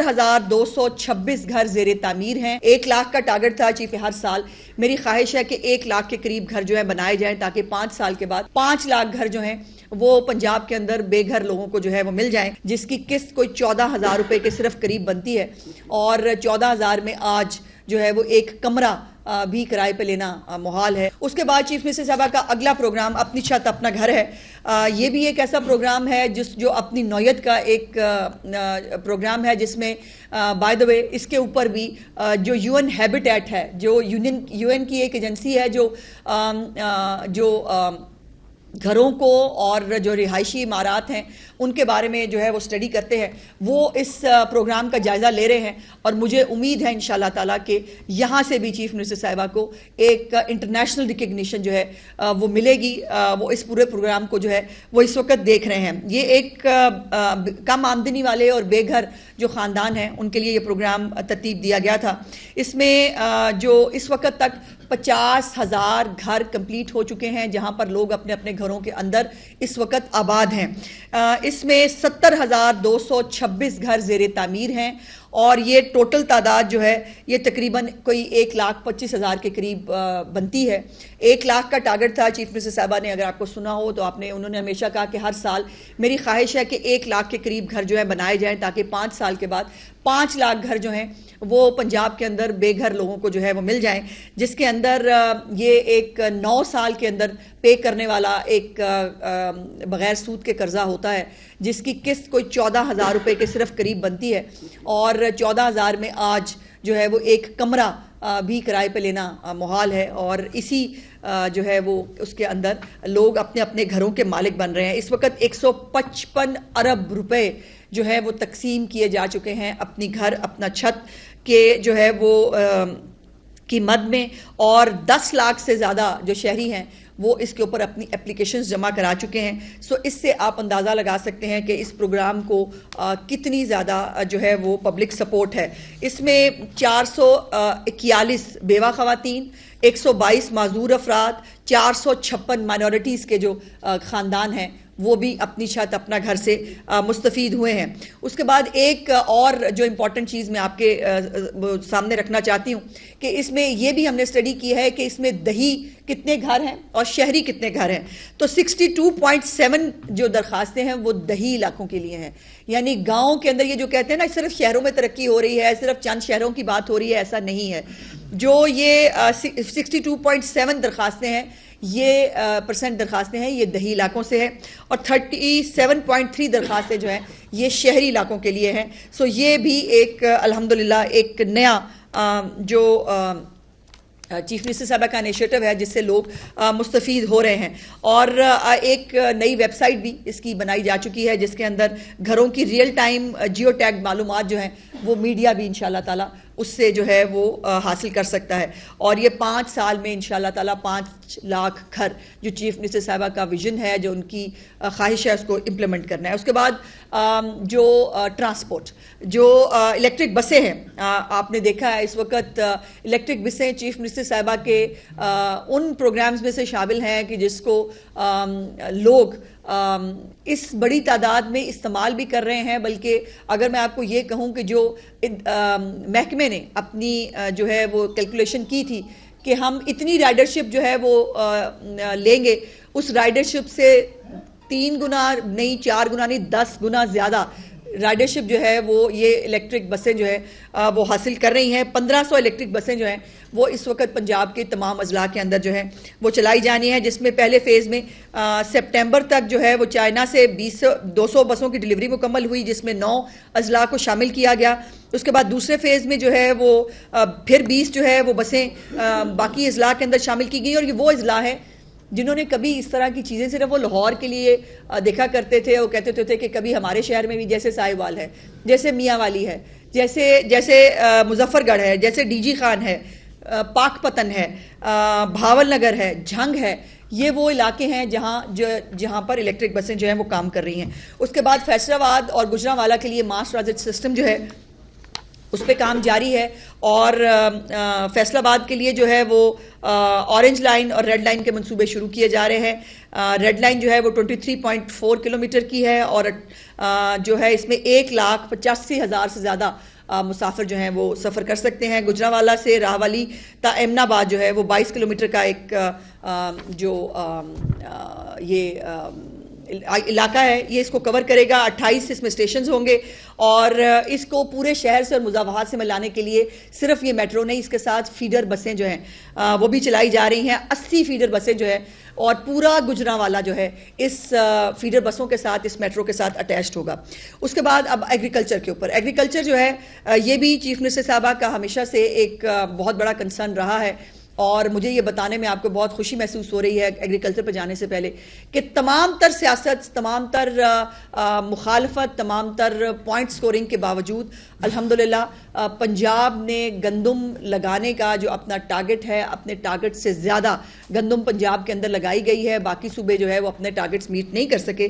70,226 घर जेरे तामीर हैं। 1 लाख का टारगेट था चीफ हर साल। मेरी ख्वाहिश है कि 1 लाख के करीब घर जो है बनाए जाएं ताकि 5 साल के बाद 5 लाख घर जो हैं वो पंजाब के अंदर बेघर लोगों को जो है वो मिल जाएं, जिसकी किस्त कोई 14,000 रुपए के सिर्फ करीब बनती है और 14,000 में आज जो है वो एक कमरा भी किराए पे लेना मुहाल है। उसके बाद चीफ मिनिस्टर साहबा का अगला प्रोग्राम अपनी छत अपना घर है। ये भी एक ऐसा प्रोग्राम है जो अपनी नौयत का एक प्रोग्राम है, जिसमें बाय द वे इसके ऊपर भी जो यूएन हैबिटेट है, जो यूएन की एक एजेंसी है जो घरों को और जो रिहायशी इमारात हैं उनके बारे में जो है वो स्टडी करते हैं, वो इस प्रोग्राम का जायज़ा ले रहे हैं और मुझे उम्मीद है इंशाल्लाह ताला कि यहाँ से भी चीफ मिनिस्टर साहिबा को एक इंटरनेशनल रिकग्निशन जो है वो मिलेगी। वो इस पूरे प्रोग्राम को जो है वो इस वक्त देख रहे हैं। ये एक कम आमदनी वाले और बेघर जो ख़ानदान हैं उनके लिए ये प्रोग्राम तरतीब दिया गया था। इसमें जो इस वक्त तक 50,000 घर कंप्लीट हो चुके हैं जहां पर लोग अपने अपने घरों के अंदर इस वक्त आबाद हैं। इसमें 70,226 घर जेरे तामीर हैं और ये टोटल तादाद जो है ये तकरीबन कोई 1,25,000 के करीब बनती है। 1 लाख का टारगेट था चीफ मिनिस्टर साहबा ने, अगर आपको सुना हो तो उन्होंने हमेशा कहा कि हर साल मेरी ख्वाहिश है कि 1 लाख के करीब घर जो है बनाए जाएं ताकि 5 साल के बाद 5 लाख घर जो हैं वो पंजाब के अंदर बेघर लोगों को जो है वो मिल जाएं, जिसके अंदर ये एक 9 साल के अंदर पे करने वाला एक बगैर सूद के कर्जा होता है, जिसकी किस्त कोई 14,000 रुपए के सिर्फ करीब बनती है और 14,000 में आज जो है वो एक कमरा भी किराए पे लेना मुहाल है और इसी जो है वो उसके अंदर लोग अपने अपने घरों के मालिक बन रहे हैं। इस वक्त 155 अरब रुपए जो है वो तकसीम किए जा चुके हैं अपनी घर अपना छत के जो है वो कीमत में और 10 लाख से ज़्यादा जो शहरी हैं वो इसके ऊपर अपनी एप्लीकेशंस जमा करा चुके हैं। सो इससे आप अंदाज़ा लगा सकते हैं कि इस प्रोग्राम को कितनी ज़्यादा जो है वो पब्लिक सपोर्ट है। इसमें 441 बेवा ख़वातीन, 122 माजूर अफराद, 456 माइनॉरिटीज़ के जो ख़ानदान हैं वो भी अपनी छत अपना घर से मुस्तफ़ीद हुए हैं। उसके बाद एक और जो इम्पॉर्टेंट चीज़ मैं आपके सामने रखना चाहती हूँ कि इसमें ये भी हमने स्टडी की है कि इसमें दही कितने घर हैं और शहरी कितने घर हैं। तो 62.7 जो दरखास्तें हैं वो दही इलाकों के लिए हैं, यानी गाँव के अंदर। ये जो कहते हैं ना सिर्फ शहरों में तरक्की हो रही है, सिर्फ चंद शहरों की बात हो रही है, ऐसा नहीं है। जो ये 62.7 दरखास्तें हैं ये परसेंट दरखास्तें हैं ये दही इलाकों से है और 37.3 दरखास्तें जो हैं ये शहरी इलाकों के लिए हैं। सो ये भी एक अल्हम्दुलिल्लाह एक नया जो चीफ मिनिस्टर साहब का इनिशिएटिव है जिससे लोग मुस्तफ़ीद हो रहे हैं। और एक नई वेबसाइट भी इसकी बनाई जा चुकी है जिसके अंदर घरों की रियल टाइम जियो टैग मालूमात जो हैं वो मीडिया भी इंशाल्लाह ताला उससे जो है वो हासिल कर सकता है। और ये 5 साल में इंशाल्लाह ताला 5 लाख घर जो चीफ मिनिस्टर साहबा का विजन है, जो उनकी ख्वाहिश है, उसको इम्प्लीमेंट करना है। उसके बाद जो ट्रांसपोर्ट, जो इलेक्ट्रिक बसें हैं, आपने देखा है इस वक्त इलेक्ट्रिक बसें चीफ मिनिस्टर साहबा के उन प्रोग्राम्स में से शामिल हैं कि जिसको लोग इस बड़ी तादाद में इस्तेमाल भी कर रहे हैं। बल्कि अगर मैं आपको ये कहूँ कि जो महकमे ने अपनी जो है वो कैलकुलेशन की थी कि हम इतनी राइडरशिप जो है वो लेंगे, उस राइडरशिप से 3 गुना नहीं, 4 गुना नहीं, 10 गुना ज़्यादा राइडरशिप जो है वो ये इलेक्ट्रिक बसें जो है वो हासिल कर रही हैं। 1500 इलेक्ट्रिक बसें जो हैं वो इस वक्त पंजाब के तमाम अजला के अंदर जो है वो चलाई जानी है, जिसमें पहले फ़ेज़ में सितंबर तक जो है वो चाइना से 200 बसों की डिलीवरी मुकम्मल हुई, जिसमें 9 अजला को शामिल किया गया। उसके बाद दूसरे फ़ेज़ में जो है वो फिर 20 जो है वो बसें बाकी अजला के अंदर शामिल की गई। और ये वो अजला है जिन्होंने कभी इस तरह की चीज़ें सिर्फ वो लाहौर के लिए देखा करते थे। वो कहते थे कि कभी हमारे शहर में भी जैसे साहिवाल है, जैसे मियाँ वाली है, जैसे मुजफ्फरगढ़ है, जैसे डीजी खान है, पाकपतन है, भावल नगर है, झंग है, ये वो इलाके हैं जहाँ पर इलेक्ट्रिक बसें जो हैं वो काम कर रही हैं। उसके बाद फैसलाबाद और गुजरांवाला के लिए मास ट्रांजिट सिस्टम जो है उस पर काम जारी है और फैसलाबाद के लिए जो है वो ऑरेंज लाइन और रेड लाइन के मंसूबे शुरू किए जा रहे हैं। रेड लाइन जो है वो 23.4 किलोमीटर की है और जो है इसमें 1,85,000 से ज़्यादा मुसाफिर जो हैं वो सफ़र कर सकते हैं। गुजरांवाला से राहवाली ता एमनाबाद जो है वो 22 किलोमीटर का एक ये इलाका है, ये इसको कवर करेगा। 28 इसमें स्टेशंस होंगे और इसको पूरे शहर से और मुज़ाफ़हात से मिलाने के लिए सिर्फ ये मेट्रो नहीं, इसके साथ फीडर बसें जो हैं वो भी चलाई जा रही हैं। 80 फीडर बसें जो है और पूरा गुजरांवाला जो है इस फीडर बसों के साथ, इस मेट्रो के साथ अटैच्ड होगा। उसके बाद अब एग्रीकल्चर के ऊपर, एग्रीकल्चर जो है ये भी चीफ मिनिस्टर साहबा का हमेशा से एक बहुत बड़ा कंसर्न रहा है और मुझे ये बताने में आपको बहुत खुशी महसूस हो रही है एग्रीकल्चर पर जाने से पहले कि तमाम तर सियासत, तमाम तर मुखालफत, तमाम तर पॉइंट स्कोरिंग के बावजूद अल्हम्दुलिल्लाह पंजाब ने गंदम लगाने का जो अपना टारगेट है, अपने टारगेट से ज़्यादा गंदम पंजाब के अंदर लगाई गई है। बाकी सूबे जो है वो अपने टारगेट्स मीट नहीं कर सके।